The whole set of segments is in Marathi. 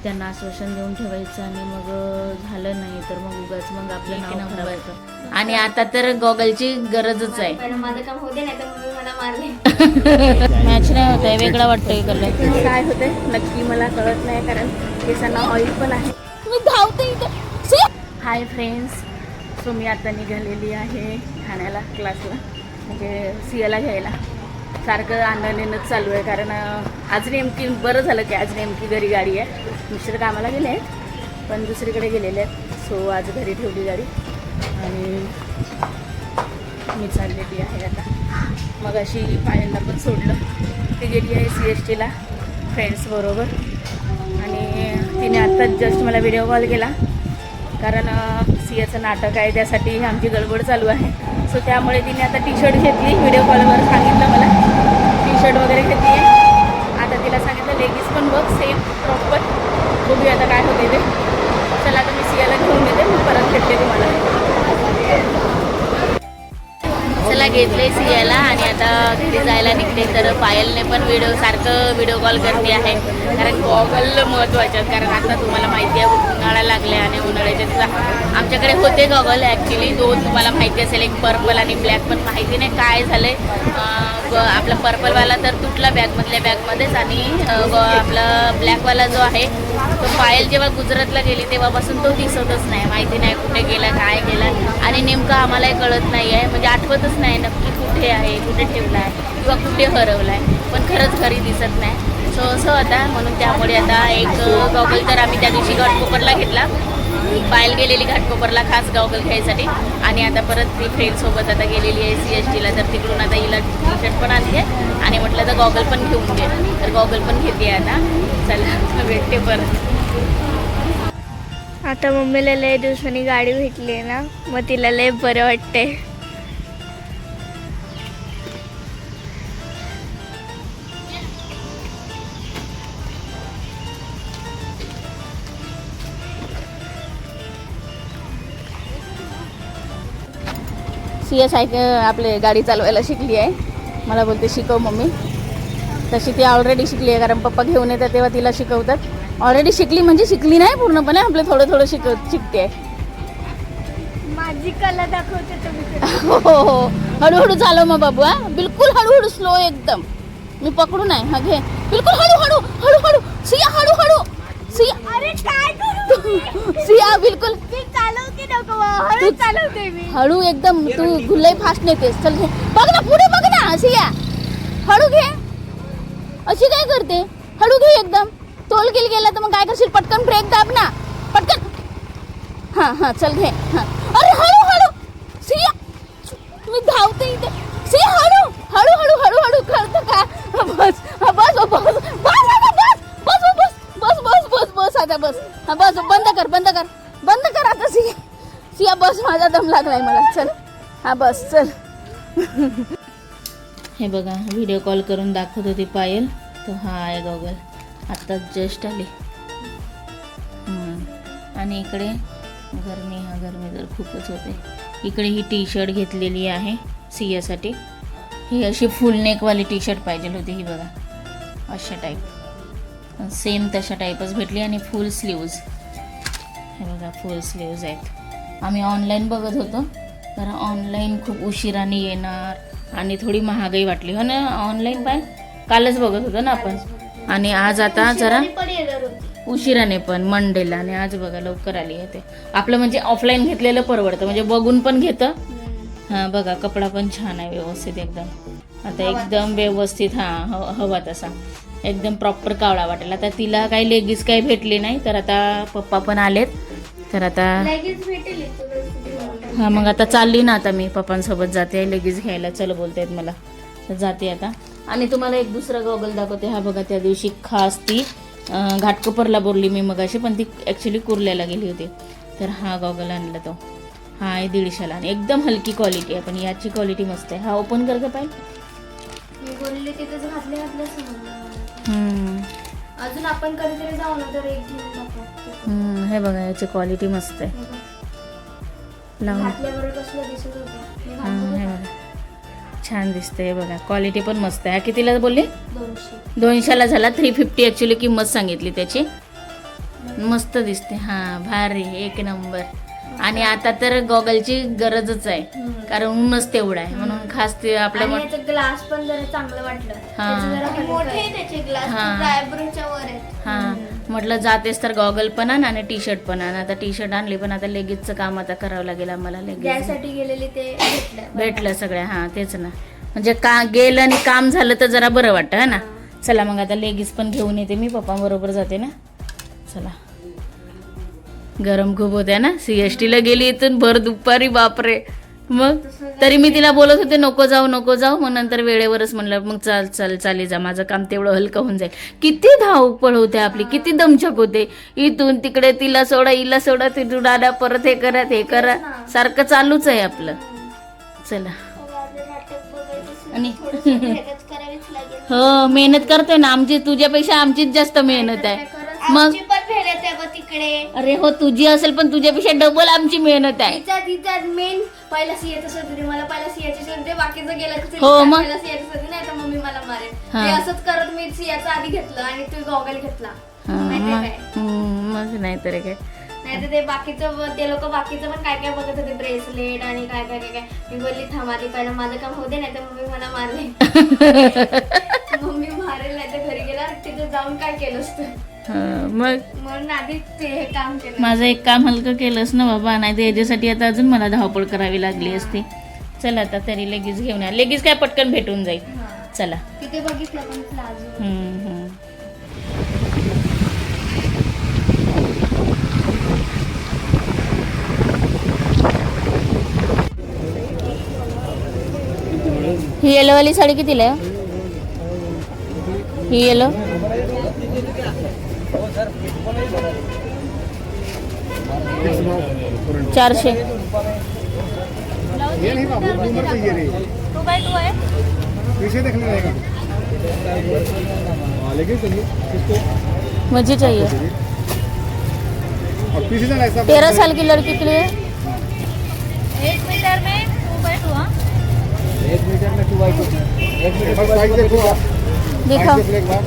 त्यांना आश्वासन देऊन ठेवायचं आणि मग झालं नाही तर मग उगाच मग आपलं नाव खराब होतं. आणि आता तर गॉगलची गरजच आहे. माझं काम होते नाही तर मम्मी मला मारले. मॅच नाही होत आहे, वेगळा वाटतोय कलर. काय होते नक्की मला कळत नाही कारण केसांना ऑइल पण आहे. मी धावते इथे. हाय फ्रेंड्स, सो मी आता निघालेली आहे ठाण्याला क्लासला, म्हणजे सियाला घ्यायला. सारखं आणणं चालू आहे कारण आज नेमकी बरं झालं की आज नेमकी घरी गाडी आहे. मिस्टर कामाला गेले आहेत पण दुसरीकडे गेलेले आहेत. सो आज घरी ठेवली गाडी आणि मी चाललेली आहे आता. मग अशी पायलला पण सोडलं, ती गेली आहे CSTला फ्रेंड्सबरोबर. आणि तिने आत्ताच जस्ट मला व्हिडिओ कॉल केला कारण सियाचं नाटक आहे त्यासाठी आमची गडबड चालू आहे. सो त्यामुळे तिने आता टी-शर्ट घेतली, व्हिडिओ कॉलवर सांगितलं मला टी-शर्ट वगैरे घेतली आहे. आता तिला सांगितलं लेगीज पण बघ सेम प्रॉपर, बघूया आता काय होते ते. चला आता मी सियाला घेऊन देते, मग परत भेटते तुम्हाला. चला घेतले सियाला आणि आता घरी जायला निघते. तर पायलने पण सारखं व्हिडिओ कॉल करते आहे कारण गॉगल महत्त्वाचे, कारण आता तुम्हाला माहिती आहे उन्हाळा लागले आणि उन्हाळ्याच्या आमच्याकडे होते गॉगल ॲक्च्युली 2 तुम्हाला माहिती असेल, एक पर्पल आणि ब्लॅक. पण माहिती नाही काय झालं आहे, आपला पर्पलवाला तर तुटला बॅगमधल्या बॅगमध्येच आणि आपला ब्लॅकवाला जो आहे तो पायल जेव्हा गुजरातला गेली तेव्हापासून तो दिसतच नाही. माहिती नाही कुठे गेला काय गेला आणि नेमकं आम्हालाही कळत नाही आहे, म्हणजे आठवतच नाही नक्की कुठे आहे, कुठे ठेवला आहे किंवा कुठे हरवला आहे. पण खरंच घरी दिसत नाही. सो असं होता म्हणून त्यामुळे आता एक गॉगल तर आम्ही त्या दिवशी घाटकोपरला घेतला. पायल गेलेली घाटकोपरला खास गॉगल घ्यायसाठी आणि आता परत ती फ्रेंडसोबत आता गेलेली आहे CSTला. तर तिकडून आता हिला टी-शर्ट पण आणली आहे आणि म्हटलं तर गॉगल पण घेऊन घे, तर गॉगल पण घेते आता. चला भेटते परत. आता मम्मीला लय दिवसांनी गाडी भेटली ना, मग तिला लय बरं वाटते. सिया आपले गाडी चालवायला शिकली आहे. मला बोलते शिकव मम्मी. तशी ती ऑलरेडी शिकली आहे कारण पप्पा घेऊन येतात तेव्हा तिला शिकवतात. ऑलरेडी शिकली म्हणजे शिकली नाही पूर्णपणे, आपलं थोडं थोडं शिकते. माझी कला दाखवते तुम्ही. हो, हळूहळू चालव मग बाबू. हा बिलकुल हळूहळू, स्लो एकदम. मी पकडू नाही. हा घे, बिलकुल हळूहळू हळूहळू. सिया हळूहळू. सिया अरे काय करू सिया बिलकुल चालवते नको, हळू चालवते मी. हळू एकदम. तू गुल्लई फास्ट नेतेस. चल घे, बघ ना पुढे बघ ना सिया. हळू घे. अशी काय करते? हळू घे एकदम. तोल गेला तर मग काय करशील? पटकन ब्रेक दाब ना, पटकन. हां चल घे. हां अरे हळू हळू सिया, मी धावते इथे. सिया हळू हळू हळू हळू हळू करतो का? बस बस बस बस बस बस बस बस बस बस आता बस. हा बस, बंद कर आता सिया बस. माझा दम लागलाय मला. चल हा बस चल. हे बघा व्हिडिओ कॉल करून दाखवत होती पायल. तर हा आहे गॉगल, आत्ता जस्ट आले. आणि इकडे गरमी तर खूपच होते. इकडे ही टी-शर्ट घेतलेली आहे सियासाठी. ही अशी फुल नेकवाली टी-शर्ट पाहिजे होती. ही बघा अशा टाईप, सेम तशा टाईपच भेटली आणि फुल स्लीव्ज. हे बघा फुल स्लीव्ज आहेत. आम्ही ऑनलाईन बघत होतो तर ऑनलाईन खूप उशिराने येणार आणि थोडी महागाई वाटली हो ना. ऑनलाईन पण कालच बघत होतो ना आपण, आणि आज आता जरा उशिराने पण मंडेला. आणि आज बघा लवकर आली आहे. ते आपलं म्हणजे ऑफलाईन घेतलेलं परवडतं, म्हणजे बघून पण घेतं. हां बघा कपडा पण छान आहे व्यवस्थित एकदम. आता एकदम व्यवस्थित हवा तसा एकदम प्रॉपर कावळा वाटेल. आता तिला काही लेगीज काही भेटली नाही तर आता पप्पा पण आलेत तर आता हां मग आता चालली ना. आता मी पप्पांसोबत जाते लेगीज घ्यायला. चल बोलतायत मला तर जाते आता. आणि तुम्हाला एक दुसरा गॉगल दाखवते. हा बघा त्या दिवशी खास ती घाटकोपरला बोलली मी मगाशी, पण ती ॲक्च्युली कुर्ल्याला गेली होती. तर हा गॉगल आणला तो. हा आहे 150ला आणि एकदम हलकी क्वालिटी आहे, पण याची क्वालिटी मस्त आहे. हा ओपन कर का पाहिजे. अजून आपण कधीतरी जाऊ ना तर एक घेऊन टाकू. हे बघा याची क्वालिटी मस्त आहे. लावून कसलं दिसत होतं. हे बघा छान दिसते. बघा क्वालिटी पण मस्त आहे. कितीला बोलली? 200. 200ला झाला. 350 ॲक्च्युली किंमत सांगितली त्याची. मस्त दिसते. हा भारी, एक नंबर. आणि आता तर गॉगलची गरजच आहे, कारण ऊनच तेवढं आहे, म्हणून खास ते आपल्या आणि याचं ग्लास पण जरा चांगलं वाटलं. हा. त्याचं जरा मोठे आहे त्याचे ग्लास, हा. आयब्रोच्या वर आहेत. हा म्हटलं जातेस तर गॉगल पण आण आणि टी शर्ट पण आण. आता टी शर्ट आणली, पण आता लेगीजचं काम आता करावं लागेल आम्हाला. लेगीज घ्यायसाठी गेलेली ते भेटलं सगळ्या. हा तेच ना, म्हणजे का गेलं आणि काम झालं तर जरा बरं वाटतं है ना. चला मग आता लेगीज पण घेऊन येते मी, पप्पा बरोबर जाते ना. चला, गरम खूप होत्या ना. CST ला गेली इथून भर दुपारी, बापरे. मग तरी मी तिला बोलत होते नको जाऊ नको जाऊ, मग नंतर वेळेवरच म्हणलं मग चल चल चाली जा, माझं काम तेवढं हलकं होऊन जाईल. किती धावपळ होते आपली, किती दमछक होते. इथून तिकडे तिला सोडा, हिला सोडा, तिथून आला परत हे करा ते करा, सारखं चालूच आहे आपलं. चला. आणि हो मेहनत करतोय ना आमची, तुझ्यापेक्षा आमचीच जास्त मेहनत आहे. मग तिकडे अरे हो तुझी असेल, पण तुझ्यापेक्षा डबल आमची मेहनत आहे. तिचा मेन पहिला सीएचं शोधते, मला पहिला सीएची शोधते, बाकीचं गेलं हो, मग? पहिला सीएचं शोधते, नाही तर मम्मी मला मारेल. हा. ते असंच करत मी सीएचं आधी घेतलं आणि तू गॉगल घेतला. हा, माहितीये मग काय? मग नाहीतर काय. नाही तर ते बाकीचं ते लोक बाकीचं पण काय काय बघत होते, ब्रेसलेट आणि काय काय काय काय. मी बोलली थांब आधी पहिला माझं काम होऊ दे, नाही तर मम्मी मला मारले. मम्मी मारेल, नाही तर घरी गेला तिथं जाऊन काय केलंस तू. मग म्हणून आधी ते हे काम केलं. माझं एक काम हलकं केलंस ना बाबा, नाही तर याच्यासाठी आता अजून मला धावपळ करावी लागली असती. चला आता तरी लेगीज घेऊन या. लेगीज काय पटकन भेटून जाईल. हा. चला. तिथे बघितलं पण प्लाझो. ही येलोवाली साडी कितीला आहे? ही येलो 400. ये नहीं बाबू, नंबर तो ये रही 2x2 है. पीछे देखने रहेगा। लेकिन चलिए इसको मुझे चाहिए. और पीछे जाना ऐसा 13 साल की लड़की के लिए 1 मीटर में 2x2. हाँ 1 मीटर में 2x2 1 मीटर पर साइज देखो आप, दिखाओ. साइज देख बार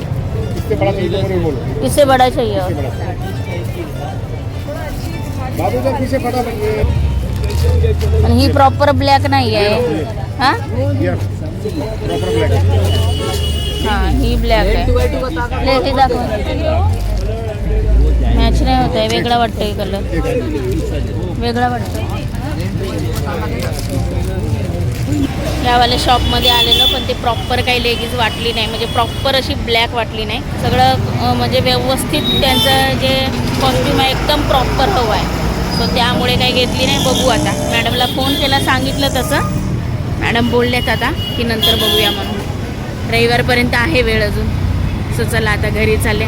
इससे बड़ा चाहिए तो मुझे बोलो, इससे बड़ा चाहिए. इससे बड़ा बाबू का पीछे फटाफट ये आणि ही प्रॉपर ब्लॅक नाही आहे. हा प्रॉपर ब्लैक हा ही ब्लॅक आहे. हे दाखव. मॅच नाही होत आहे, वेगळा वाटतोय कलर, वेगळा वाटतोय. यावाल्या शॉपमध्ये आलेलं, पण ते प्रॉपर काही लेगीज वाटली नाही, म्हणजे प्रॉपर अशी ब्लॅक वाटली नाही. सगळं म्हणजे व्यवस्थित त्यांचं जे कॉस्ट्यूम आहे एकदम प्रॉपर हवं आहे. सो त्यामुळे काही घेतली नाही. बघू आता. मॅडमला फोन केला, सांगितलं तसं. मॅडम बोललेत आता की नंतर बघूया म्हणून. रविवारपर्यंत आहे वेळ अजून. सो चला आता घरी चालले.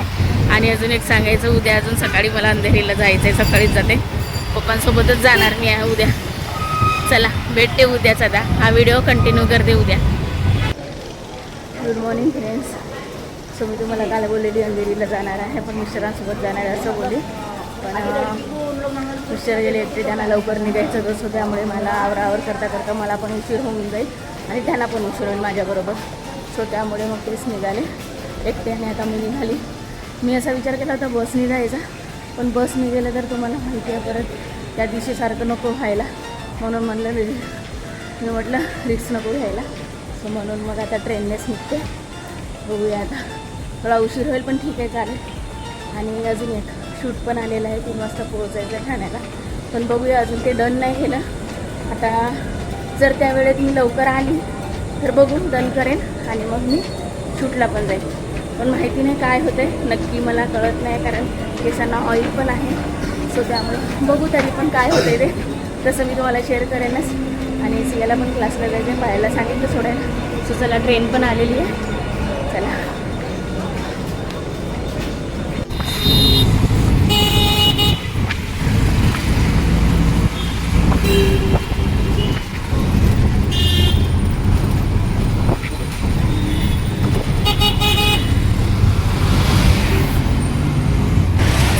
आणि अजून एक सांगायचं, उद्या अजून सकाळी मला अंधेरीला जायचं आहे. सकाळीच जाते, पप्पांसोबतच जाणार मी आहे उद्या. चला भेटते उद्याच. आता हा व्हिडिओ कंटिन्यू करते उद्या. Good morning friends. सो मी तुम्हाला काल बोललेली अंधेरीला जाणार आहे, पण मिस्टरांसोबत जाणार आहे असं बोलली. पण मिस्टर गेले एकटे, त्यांना लवकर निघायचं तसं, त्यामुळे मला आवरावर करता करता मला पण उशीर होऊन जाईल आणि त्यांना पण उशीर होईल माझ्याबरोबर. सो त्यामुळे मग तेच निघाले एकटे. आणि आता मी निघाली. मी असा विचार केला होता बसने जायचा, पण बसने गेलं तर तुम्हाला माहिती आहे परत त्या दिवशीसारखं नको व्हायला, म्हणून म्हणलं मी म्हटलं रिक्स नको घ्यायला. सो म्हणून मग आता ट्रेननेच निघते. बघूया आता, थोडा उशीर होईल पण ठीक आहे चालेल. आणि अजून एक शूट पण आलेलं आहे, 3 वाजता पोहोचायचं ठाण्याला. पण बघूया, अजून ते डन नाही केलं. आता जर त्या वेळेत मी लवकर आली तर बघू, डन करेन आणि मग मी शूटला पण जाईल. पण माहिती नाही काय होतं आहे नक्की, मला कळत नाही, कारण केसांना ऑइल पण आहे. सो त्यामुळे बघू तरी पण काय होतं आहे ते तसं मी तुम्हाला शेअर करेनच. आणि सियाला पण क्लासला जायचं, पाहायला सांगितलं सोडायला. सो चला, ट्रेन पण आलेली आहे. चला.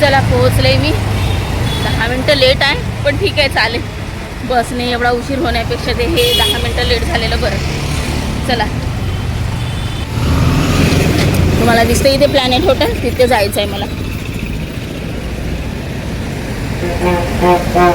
चला पोहोचले मी. 10 मिनटं लेट आहे, पण ठीक आहे चालेल. बसने एवढा उशीर होण्यापेक्षा ते हे 10 मिनटं लेट झालेलं बरं. चला, तुम्हाला दिसतं इथे प्लॅनेट हॉटेल, तिथे जायचं आहे मला. चला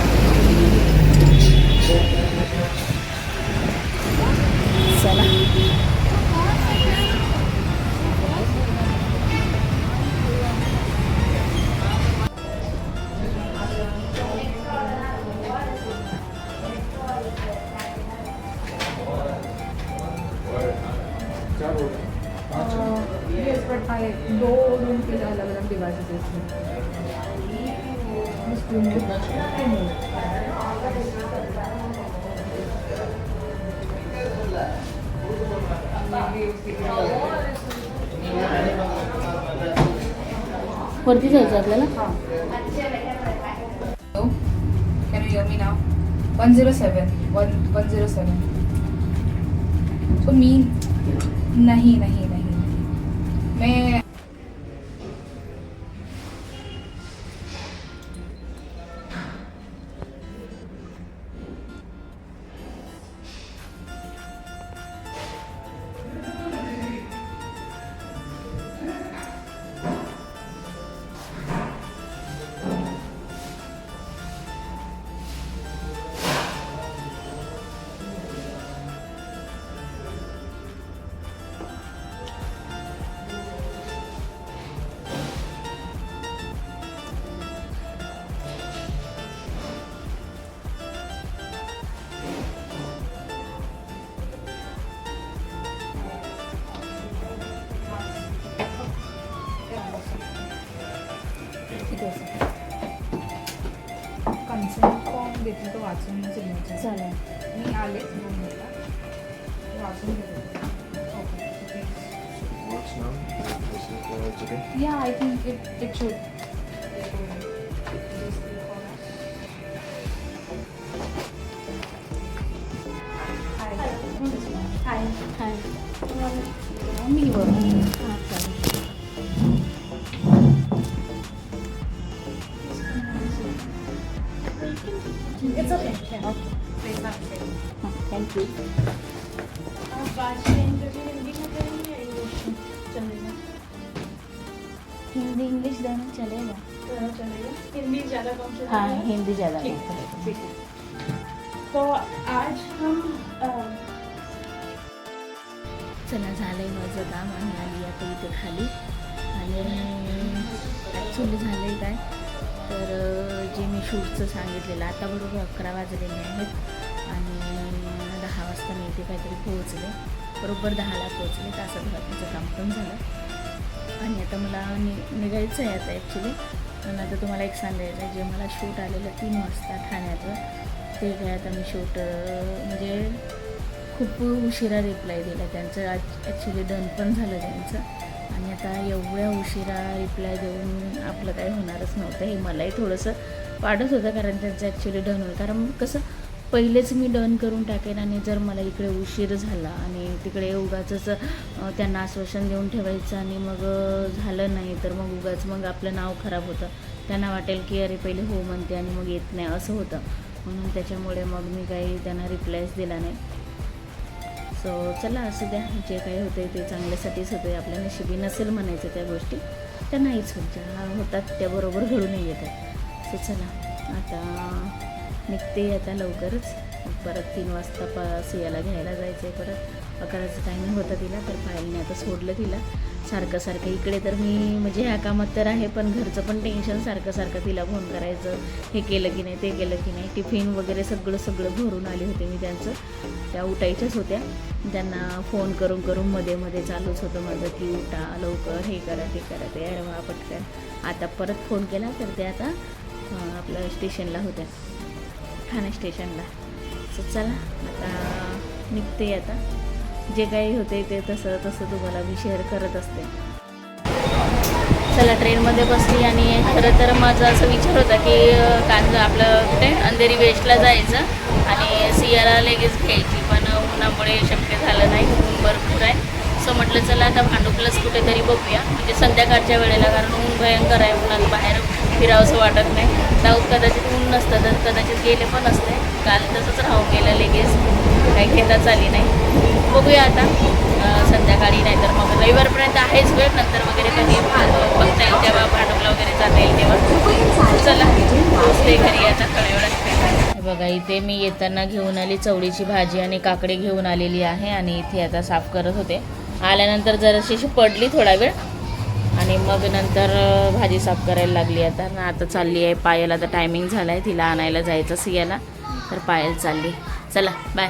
Yes, but I दो रूम के लिए अलग अलग डिवाइसेस है इसमें। वरती जायचं आपल्याला. Can you hear me now? 107 107. So me नहीं नहीं नहीं मैं कन्सेंट फॉर्म देते तो वाचून सिग्नेचर चालेल. मी आलेच दोन मिनिटं वाचून घेते. Watch now. This is today. Yeah, I think it should. हाय हाय. मी बरोबर. हां चालेल. It's okay. Yeah. Thank you. Hindi English दोनों चलेगा. हिंदी ज़्यादा कम हाँ हिंदी ज़्यादा ठीक comfortable. ठीक है. तो आज हम चला झालंय माझं काम आणि आली आता इथे खाली. आणि ॲक्च्युली झालं आहे काय तर जे मी शूटचं सांगितलेलं आता बरोबर 11 वाजलेले आहेत आणि 10 वाजता मी इथे काहीतरी पोहोचले. बरोबर 10ला पोहोचले. तासाभराचं काम पण झालं आणि आता मला निघायचं आहे आता ॲक्च्युली. पण आता तुम्हाला एक सांगायचं आहे जे मला शूट आलेलं 3 वाजता ठाण्यातलं ते काय आता मी शूट म्हणजे खूप उशिरा रिप्लाय दिला त्यांचं. ॲक्च्युली डन पण झालं त्यांचं आणि आता एवढ्या उशिरा रिप्लाय देऊन आपलं काही होणारच नव्हतं. हे मलाही थोडंसं वाटत होतं कारण त्यांचं ॲक्च्युली डन होईल. कारण कसं पहिलेच मी डन करून टाकेन आणि जर मला इकडे उशीर झाला आणि तिकडे उगाचंच त्यांना आश्वासन देऊन ठेवायचं आणि मग झालं नाही तर मग उगाच मग आपलं नाव खराब होतं. त्यांना वाटेल की अरे पहिले हो म्हणते आणि मग येत नाही असं होतं. म्हणून त्याच्यामुळे मग मी काही त्यांना रिप्लायच दिला नाही. सो चला असू द्या जे काही होते ते चांगल्यासाठीच होते. आपल्या नशिबी नसेल म्हणायचं त्या गोष्टी त्या नाहीच ज्या होतात त्या बरोबर घडूनही येतात. सो चला आता निघते आता लवकरच. परत 3 वाजता सियाला घ्यायला जायचं आहे. परत 11चं टायमिंग होतं तिला तर पायलने आता सोडलं तिला. सारखं इकडे तर मी म्हणजे ह्या कामात तर आहे पण घरचं पण टेन्शन सारखं तिला फोन करायचं हे केलं की नाही ते केलं की नाही. टिफिन वगैरे सगळं भरून आले होते मी त्यांचं. त्या उठायच्याच होत्या. त्यांना फोन करून मध्ये चालूच होतं माझं की उठा लवकर हे करा ते करा ते अरे वा पटकन. आता परत फोन केला तर ते आता आपलं स्टेशनला होत्या ठाणे स्टेशनला. सो चला आता निघते आता. जे काही होते ते तसं तुम्हाला मी शेअर करत असते. चला ट्रेनमध्ये बसली आणि खरं तर माझा असं विचार होता की आपलं कुठे अंधेरी वेस्टला जायचं आणि सियाला लगेच घ्यायची पण उन्हामुळे शक्य झालं नाही. ऊन भरपूर आहे. सो म्हटलं चला आता भांडुपलाच कुठेतरी बघूया म्हणजे संध्याकाळच्या वेळेला कारण ऊन भयंकर आहे. उन्हात बाहेर फिरावंसं वाटत नाही. जाऊ कदाचित ऊन नसतं तर कदाचित गेले पण असते. काल तसंच राहून गेलं लगेच काही घेताच आली नाही. बघूया आता संध्याकाळी नाहीतर मग रविवारपर्यंत आहेच वेळ, नंतर वगैरे कधी बघता येईल तेव्हा भांडुपला वगैरे जाता येईल तेव्हा. चला पोचते घरी आता थोड्या वेळात. हे बघा इथे मी येताना घेऊन आली चवळीची भाजी आणि काकडे घेऊन आलेली आहे आणि इथे आता साफ करत होते. आल्यानंतर जराशी अशी पडली थोडा वेळ आणि मग नंतर भाजी साफ करायला लागली. आता चालली आहे पायल. आता टायमिंग झाला आहे तिला आणायला जायचं सियाला, तर पायल चालली. चला बाय.